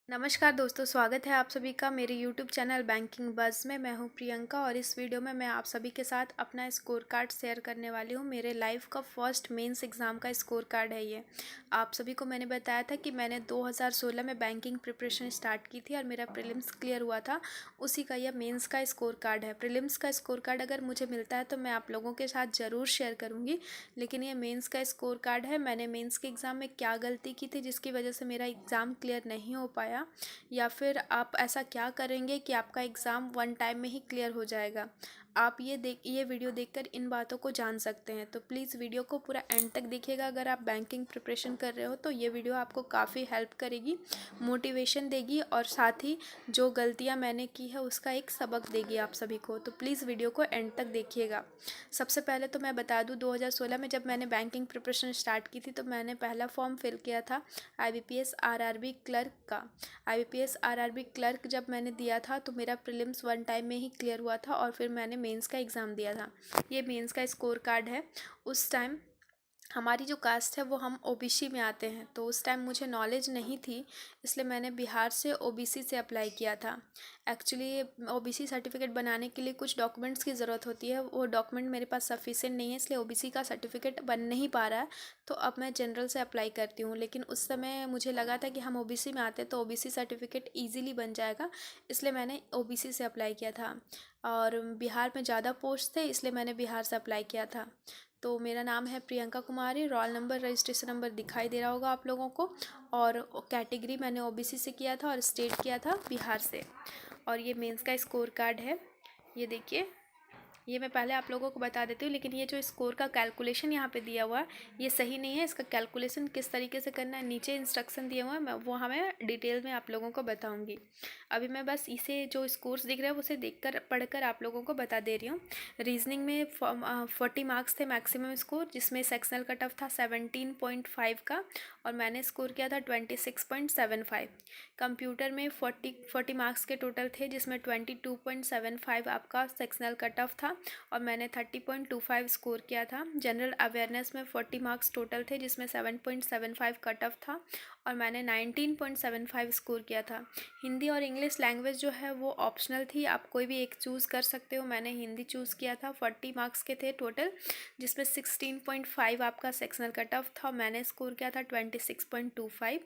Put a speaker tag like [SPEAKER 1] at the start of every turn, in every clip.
[SPEAKER 1] नमस्कार दोस्तों, स्वागत है आप सभी का मेरे YouTube चैनल बैंकिंग बज़ में। मैं हूं प्रियंका और इस वीडियो में मैं आप सभी के साथ अपना स्कोर कार्ड शेयर करने वाली हूं। मेरे लाइफ का फर्स्ट मेंस एग्ज़ाम का स्कोर कार्ड है ये। आप सभी को मैंने बताया था कि मैंने 2016 में बैंकिंग प्रिपरेशन स्टार्ट की थी और मेरा प्रीलिम्स क्लियर हुआ था। उसी का यह मेंस का स्कोर कार्ड है। प्रीलिम्स का स्कोर कार्ड अगर मुझे मिलता है तो मैं आप लोगों के साथ ज़रूर शेयर करूँगी, लेकिन ये मेंस का स्कोर कार्ड है। मैंने मेंस के एग्ज़ाम में क्या गलती की थी जिसकी वजह से मेरा एग्ज़ाम क्लियर नहीं हो पाया, या फिर आप ऐसा क्या करेंगे कि आपका एग्ज़ाम वन टाइम में ही क्लियर हो जाएगा। आप ये वीडियो देखकर इन बातों को जान सकते हैं। तो प्लीज़ वीडियो को पूरा एंड तक देखिएगा। अगर आप बैंकिंग प्रिपरेशन कर रहे हो तो ये वीडियो आपको काफ़ी हेल्प करेगी, मोटिवेशन देगी और साथ ही जो गलतियाँ मैंने की है उसका एक सबक देगी आप सभी को। तो प्लीज़ वीडियो को एंड तक देखिएगा। सबसे पहले तो मैं बता दूं, 2016 में जब मैंने बैंकिंग प्रिपरेशन स्टार्ट की थी तो मैंने पहला फॉर्म फिल किया था IBPS RRB क्लर्क का। IBPS RRB क्लर्क जब मैंने दिया था तो मेरा प्रीलिम्स वन टाइम में ही क्लियर हुआ था और फिर मैंने मेंस का एग्ज़ाम दिया था। ये मेंस का स्कोर कार्ड है। उस टाइम हमारी जो कास्ट है वो हम OBC में आते हैं, तो उस टाइम मुझे नॉलेज नहीं थी, इसलिए मैंने बिहार से OBC से अप्लाई किया था। एक्चुअली OBC सर्टिफिकेट बनाने के लिए कुछ डॉक्यूमेंट्स की ज़रूरत होती है, वो डॉक्यूमेंट मेरे पास सफिशिएंट नहीं है, इसलिए OBC का सर्टिफिकेट बन नहीं पा रहा है। तो अब मैं जनरल से अप्लाई करती हूँ, लेकिन उस समय मुझे लगा था कि हम OBC में आते तो OBC सर्टिफिकेट ईजिली बन जाएगा, इसलिए मैंने OBC से अप्लाई किया था। और बिहार में ज़्यादा पोस्ट थे, इसलिए मैंने बिहार से अप्लाई किया था। तो मेरा नाम है Priyanka Kumari. Roll number, registration number दिखाई दे रहा होगा आप लोगों को। और कैटेगरी मैंने OBC से किया था और स्टेट किया था बिहार से। और ये मेंस का स्कोर कार्ड है, ये देखिए। ये मैं पहले आप लोगों को बता देती हूँ, लेकिन ये जो स्कोर का कैलकुलेशन यहाँ पे दिया हुआ है ये सही नहीं है। इसका कैलकुलेशन किस तरीके से करना है नीचे इंस्ट्रक्शन दिया हुआ है, मैं वो हमें डिटेल में आप लोगों को बताऊँगी। अभी मैं बस इसे जो स्कोर्स दिख रहे हैं उसे देखकर पढ़कर आप लोगों को बता दे रही हूँ। रीजनिंग में 40 मार्क्स थे मैक्सिमम स्कोर, जिसमें सेक्शनल कट ऑफ था 17.5 का और मैंने स्कोर किया था 26.75। कंप्यूटर में 40 मार्क्स के टोटल थे, जिसमें 22.75 आपका सेक्शनल कट ऑफ था और मैंने 30.25 स्कोर किया था। जनरल अवेयरनेस में 40 मार्क्स टोटल थे, जिसमें 7.75 कट ऑफ था और मैंने 19.75 स्कोर किया था। हिंदी और इंग्लिश लैंग्वेज जो है वो ऑप्शनल थी, आप कोई भी एक चूज़ कर सकते हो। मैंने हिंदी चूज़ किया था। 40 मार्क्स के थे टोटल, जिसमें 16.5 आपका सेक्शनल कट ऑफ था। मैंने स्कोर किया था 26.25।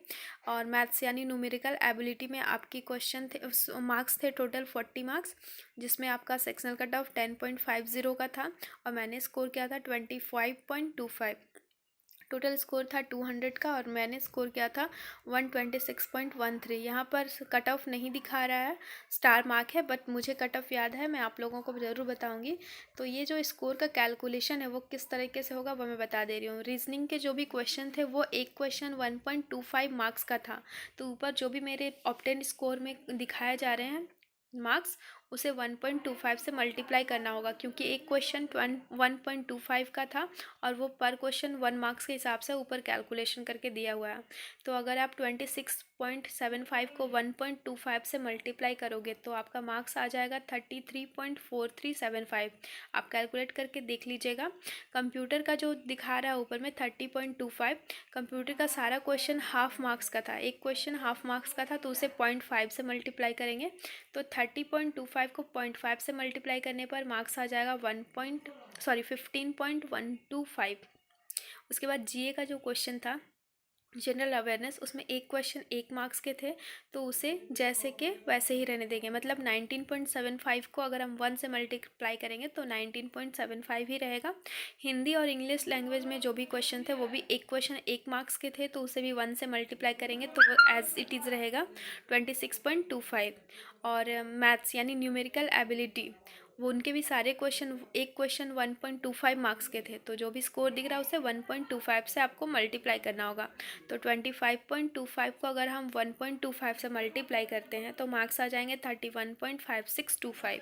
[SPEAKER 1] और मैथ्स यानी न्यूमेरिकल एबिलिटी में आपकी क्वेश्चन थे, मार्क्स थे टोटल 40 मार्क्स, जिसमें आपका सेक्शनल कट ऑफ 10.50 का था और मैंने स्कोर किया था 25.25। टोटल स्कोर था 200 का और मैंने स्कोर किया था 126.13। यहाँ पर कट ऑफ नहीं दिखा रहा है, स्टार मार्क है, बट मुझे कट ऑफ याद है, मैं आप लोगों को ज़रूर बताऊंगी। तो ये जो स्कोर का कैलकुलेशन है वो किस तरीके से होगा वो मैं बता दे रही हूँ। रीजनिंग के जो भी क्वेश्चन थे वो एक क्वेश्चन 1.25 मार्क्स का था, तो ऊपर जो भी मेरे ऑब्टेन स्कोर में दिखाए जा रहे हैं मार्क्स, उसे 1.25 से मल्टीप्लाई करना होगा, क्योंकि एक क्वेश्चन 1.25 का था और वो पर क्वेश्चन 1 मार्क्स के हिसाब से ऊपर कैलकुलेशन करके दिया हुआ है। तो अगर आप 26.75 को 1.25 से मल्टीप्लाई करोगे तो आपका मार्क्स आ जाएगा 33.4375। आप कैलकुलेट करके देख लीजिएगा। कंप्यूटर का जो दिखा रहा है ऊपर में 30.25, कंप्यूटर का सारा क्वेश्चन हाफ मार्क्स का था। एक क्वेश्चन हाफ मार्क्स का था तो उसे 0.5 से मल्टीप्लाई करेंगे, तो 30.25 को 0.5 से मल्टीप्लाई करने पर मार्क्स आ जाएगा 15.125। उसके बाद GA का जो क्वेश्चन था जनरल अवेयरनेस, उसमें एक क्वेश्चन 1 मार्क्स के थे, तो उसे जैसे के वैसे ही रहने देंगे। मतलब 19.75 को अगर हम 1 से मल्टीप्लाई करेंगे तो 19.75 ही रहेगा। हिंदी और इंग्लिश लैंग्वेज में जो भी क्वेश्चन थे वो भी एक क्वेश्चन 1 मार्क्स के थे, तो उसे भी 1 से मल्टीप्लाई करेंगे तो वो एज इट इज़ रहेगा 26.25। और मैथ्स यानी न्यूमेरिकल एबिलिटी, वो उनके भी सारे क्वेश्चन, एक क्वेश्चन 1.25 मार्क्स के थे, तो जो भी स्कोर दिख रहा है उसे 1.25 से आपको मल्टीप्लाई करना होगा। तो 25.25 को अगर हम 1.25 से मल्टीप्लाई करते हैं तो मार्क्स आ जाएंगे 31.5625।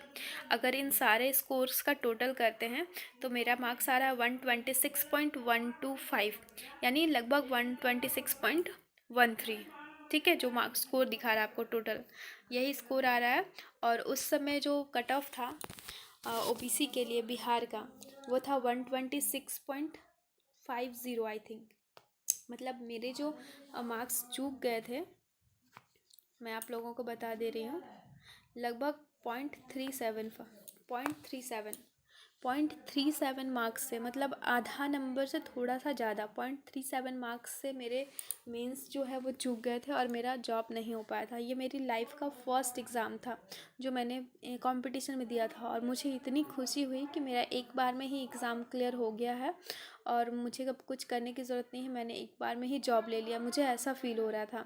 [SPEAKER 1] अगर इन सारे स्कोर्स का टोटल करते हैं तो मेरा मार्क्स आ रहा है 126.125, यानी लगभग 126.13। ठीक है, जो मार्क्स स्कोर दिखा रहा है आपको टोटल यही स्कोर आ रहा है। और उस समय जो कट ऑफ था OBC के लिए बिहार का, वो था 126.50 आई थिंक। मतलब मेरे जो मार्क्स चूक गए थे मैं आप लोगों को बता दे रही हूँ। लगभग 0.37 मार्क्स से, मतलब आधा नंबर से थोड़ा सा ज़्यादा, 0.37 मार्क्स से मेरे मेंस जो है वो चूक गए थे और मेरा जॉब नहीं हो पाया था। ये मेरी लाइफ का फर्स्ट एग्ज़ाम था जो मैंने कंपटीशन में दिया था, और मुझे इतनी खुशी हुई कि मेरा एक बार में ही एग्ज़ाम क्लियर हो गया है और मुझे अब कुछ करने की ज़रूरत नहीं है, मैंने एक बार में ही जॉब ले लिया। मुझे ऐसा फ़ील हो रहा था,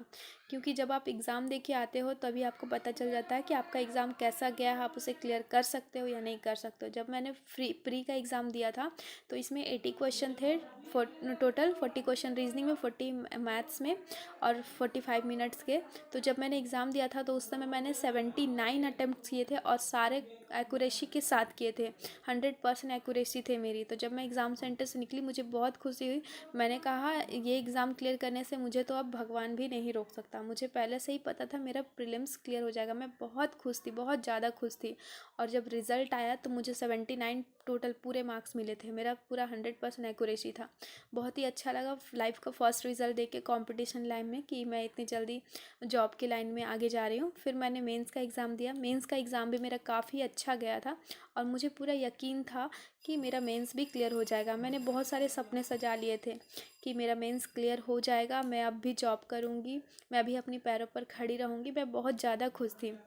[SPEAKER 1] क्योंकि जब आप एग्ज़ाम दे के आते हो तभी आपको पता चल जाता है कि आपका एग्ज़ाम कैसा गया है, आप उसे क्लियर कर सकते हो या नहीं कर सकते हो। जब मैंने प्री का एग्ज़ाम दिया था तो इसमें 80 क्वेश्चन थे, टोटल 40 क्वेश्चन रीजनिंग में, 40 मैथ्स में और 45 मिनट्स के। तो जब मैंने एग्ज़ाम दिया था तो उस समय मैंने 79 अटैम्प्ट किए थे और सारे एक्यूरेसी के साथ किए थे, 100% एक्यूरेसी थे मेरी। तो जब मैं एग्ज़ाम सेंटर से निकली मुझे बहुत खुशी हुई। मैंने कहा ये एग्ज़ाम क्लियर करने से मुझे तो अब भगवान भी नहीं रोक सकता। मुझे पहले से ही पता था मेरा प्रीलिम्स क्लियर हो जाएगा। मैं बहुत खुश थी, बहुत ज़्यादा खुश थी। और जब रिज़ल्ट आया तो मुझे 79 टोटल पूरे मार्क्स मिले थे, मेरा पूरा 100% एक्यूरेसी था। बहुत ही अच्छा लगा लाइफ का फर्स्ट रिज़ल्ट देख के कॉम्पिटिशन लाइन में कि मैं इतनी जल्दी जॉब की लाइन में आगे जा रही हूँ। फिर मैंने मेंस का एग्ज़ाम दिया। मेंस का एग्ज़ाम भी मेरा काफ़ी अच्छा गया था और मुझे पूरा यकीन था कि मेरा मेंस भी क्लियर हो जाएगा। मैंने बहुत सारे सपने सजा लिए थे कि मेरा मेंस क्लियर हो जाएगा, मैं अब भी जॉब करूँगी, मैं अभी अपनी पैरों पर खड़ी रहूँगी। मैं बहुत ज़्यादा खुश थी।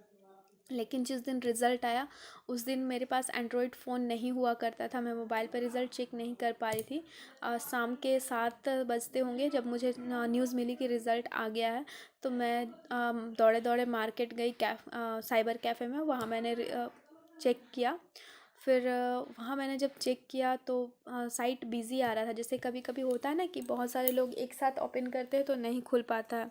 [SPEAKER 1] लेकिन जिस दिन रिज़ल्ट आया उस दिन मेरे पास एंड्रॉयड फ़ोन नहीं हुआ करता था, मैं मोबाइल पर रिज़ल्ट चेक नहीं कर पा रही थी। शाम के 7 बजते होंगे जब मुझे न्यूज़ मिली कि रिज़ल्ट आ गया है। तो मैं दौड़े दौड़े मार्केट गई, साइबर कैफ़े में, वहाँ मैंने चेक किया। फिर वहाँ मैंने जब चेक किया तो साइट बिज़ी आ रहा था। जैसे कभी कभी होता है ना कि बहुत सारे लोग एक साथ ओपन करते हैं तो नहीं खुल पाता है,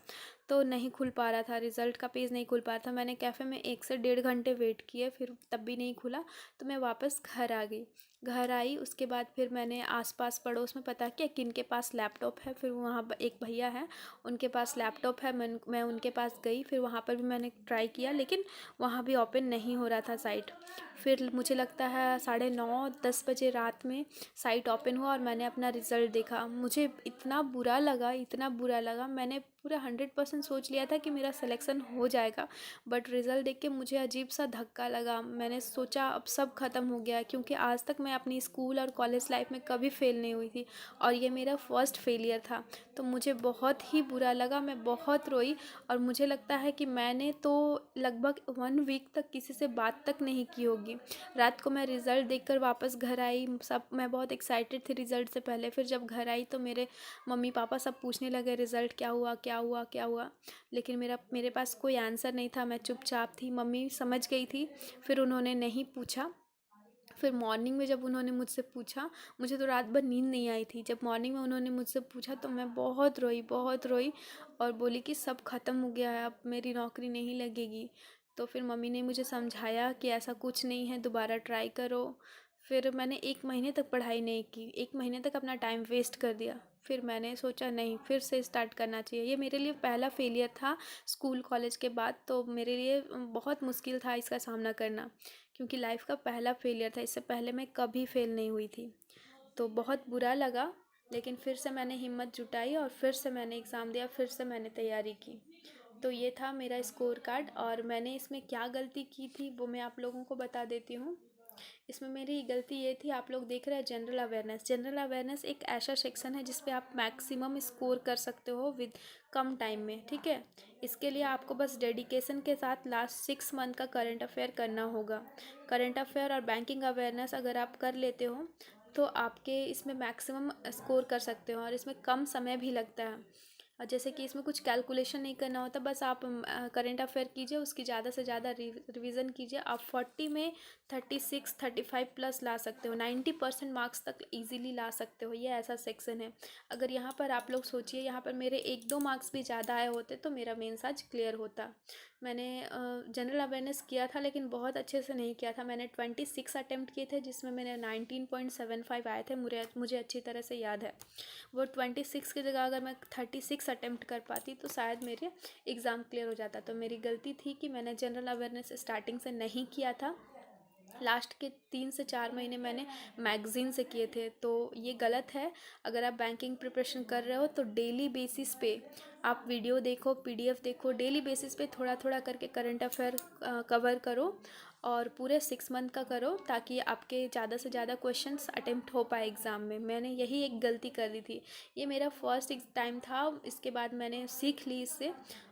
[SPEAKER 1] तो नहीं खुल पा रहा था, रिज़ल्ट का पेज नहीं खुल पा रहा था। मैंने कैफ़े में 1 से 1.5 घंटे वेट किए, फिर तब भी नहीं खुला। तो मैं वापस घर आ गई। घर आई उसके बाद फिर मैंने आसपास पड़ोस में पता किया किन के पास लैपटॉप है। फिर वहाँ एक भैया हैं, उनके पास लैपटॉप है। मैं उनके पास गई, फिर वहाँ पर भी मैंने ट्राई किया, लेकिन वहाँ भी ओपन नहीं हो रहा था साइट। फिर मुझे लगता है 9:30-10 बजे रात में साइट ओपन हुआ और मैंने अपना रिज़ल्ट देखा। मुझे इतना बुरा लगा, इतना बुरा लगा। मैंने पूरा 100% सोच लिया था कि मेरा सिलेक्शन हो जाएगा, बट रिज़ल्ट देख के मुझे अजीब सा धक्का लगा। मैंने सोचा अब सब ख़त्म हो गया, क्योंकि आज तक मैं अपनी स्कूल और कॉलेज लाइफ में कभी फ़ेल नहीं हुई थी और ये मेरा फर्स्ट फेलियर था। तो मुझे बहुत ही बुरा लगा, मैं बहुत रोई। और मुझे लगता है कि मैंने तो लगभग 1 वीक तक किसी से बात तक नहीं की होगी। रात को मैं रिज़ल्ट देखकर वापस घर आई, मैं बहुत एक्साइटेड थी रिज़ल्ट से पहले। फिर जब घर आई तो मेरे मम्मी पापा सब पूछने लगे रिज़ल्ट क्या हुआ, क्या हुआ, क्या हुआ। लेकिन मेरे पास कोई आंसर नहीं था, मैं चुपचाप थी। मम्मी समझ गई थी, फिर उन्होंने नहीं पूछा। फिर मॉर्निंग में जब उन्होंने मुझसे पूछा, मुझे तो रात भर नींद नहीं आई थी। जब मॉर्निंग में उन्होंने मुझसे पूछा तो मैं बहुत रोई, बहुत रोई और बोली कि सब ख़त्म हो गया है, अब मेरी नौकरी नहीं लगेगी। तो फिर मम्मी ने मुझे समझाया कि ऐसा कुछ नहीं है, दोबारा ट्राई करो। फिर मैंने 1 महीने तक पढ़ाई नहीं की, 1 महीने तक अपना टाइम वेस्ट कर दिया। फिर मैंने सोचा नहीं, फिर से स्टार्ट करना चाहिए। ये मेरे लिए पहला फेलियर था स्कूल कॉलेज के बाद, तो मेरे लिए बहुत मुश्किल था इसका सामना करना, क्योंकि लाइफ का पहला फेलियर था। इससे पहले मैं कभी फेल नहीं हुई थी, तो बहुत बुरा लगा। लेकिन फिर से मैंने हिम्मत जुटाई और फिर से मैंने एग्ज़ाम दिया, फिर से मैंने तैयारी की। तो ये था मेरा स्कोर कार्ड। और मैंने इसमें क्या गलती की थी वो मैं आप लोगों को बता देती हूँ। इसमें मेरी गलती ये थी, आप लोग देख रहे हैं जनरल अवेयरनेस। जनरल अवेयरनेस एक ऐसा सेक्शन है जिस पे आप मैक्सिमम स्कोर कर सकते हो विद कम टाइम में, ठीक है। इसके लिए आपको बस डेडिकेशन के साथ लास्ट 6 मंथ का करंट अफेयर करना होगा। करंट अफेयर और बैंकिंग अवेयरनेस अगर आप कर लेते हो तो आपके इसमें मैक्सिमम स्कोर कर सकते हो, और इसमें कम समय भी लगता है। और जैसे कि इसमें कुछ कैलकुलेशन नहीं करना होता, बस आप करंट अफेयर कीजिए, उसकी ज़्यादा से ज़्यादा रिवीजन कीजिए। आप 40 में 36 35 प्लस ला सकते हो, 90% मार्क्स तक इजीली ला सकते हो। ये ऐसा सेक्शन है। अगर यहाँ पर आप लोग सोचिए, यहाँ पर मेरे 1-2 मार्क्स भी ज़्यादा आए होते तो मेरा मेंस आज क्लियर होता। मैंने जनरल अवेयरनेस किया था लेकिन बहुत अच्छे से नहीं किया था। मैंने 26 अटैम्प्ट किए थे जिसमें मैंने 19.75 आए थे, मुझे अच्छी तरह से याद है। वो 26 की जगह अगर मैं 36 अटैम्प्ट कर पाती तो शायद मेरे एग्ज़ाम क्लियर हो जाता। तो मेरी गलती थी कि मैंने जनरल अवेयरनेस स्टार्टिंग से नहीं किया था। लास्ट के 3 से 4 महीने मैंने मैगज़ीन से किए थे, तो ये गलत है। अगर आप बैंकिंग प्रिपरेशन कर रहे हो तो डेली बेसिस पे आप वीडियो देखो, पीडीएफ देखो, डेली बेसिस पे थोड़ा थोड़ा करके करंट अफेयर कवर करो और पूरे 6 मंथ का करो, ताकि आपके ज़्यादा से ज़्यादा क्वेश्चंस अटेम्प्ट हो पाए एग्ज़ाम में। मैंने यही एक गलती कर दी थी, ये मेरा फर्स्ट टाइम था, इसके बाद मैंने सीख ली इससे,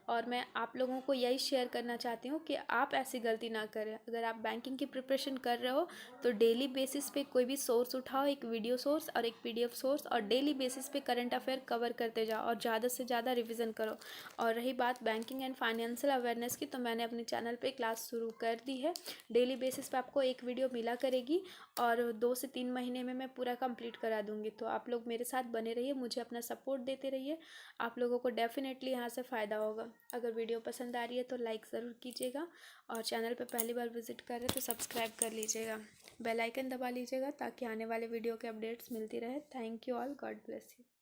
[SPEAKER 1] और मैं आप लोगों को यही शेयर करना चाहती हूँ कि आप ऐसी गलती ना करें। अगर आप बैंकिंग की प्रिपरेशन कर रहे हो तो डेली बेसिस पे कोई भी सोर्स उठाओ, एक वीडियो सोर्स और एक पीडीएफ सोर्स, और डेली बेसिस पे करंट अफेयर कवर करते जाओ और ज़्यादा से ज़्यादा रिवीजन करो। और रही बात बैंकिंग एंड फाइनेंशियल अवेयरनेस की, तो मैंने अपने चैनल पे क्लास शुरू कर दी है। डेली बेसिस पे आपको एक वीडियो मिला करेगी और 2 से 3 महीने में मैं पूरा कंप्लीट करा दूँगी। तो आप लोग मेरे साथ बने रहिए, मुझे अपना सपोर्ट देते रहिए, आप लोगों को डेफिनेटली यहाँ से फ़ायदा होगा। अगर वीडियो पसंद आ रही है तो लाइक ज़रूर कीजिएगा, और चैनल पे पहली बार विजिट कर रहे हैं तो सब्सक्राइब कर लीजिएगा, बेल आइकन दबा लीजिएगा ताकि आने वाले वीडियो के अपडेट्स मिलती रहे। Thank you all, God bless you.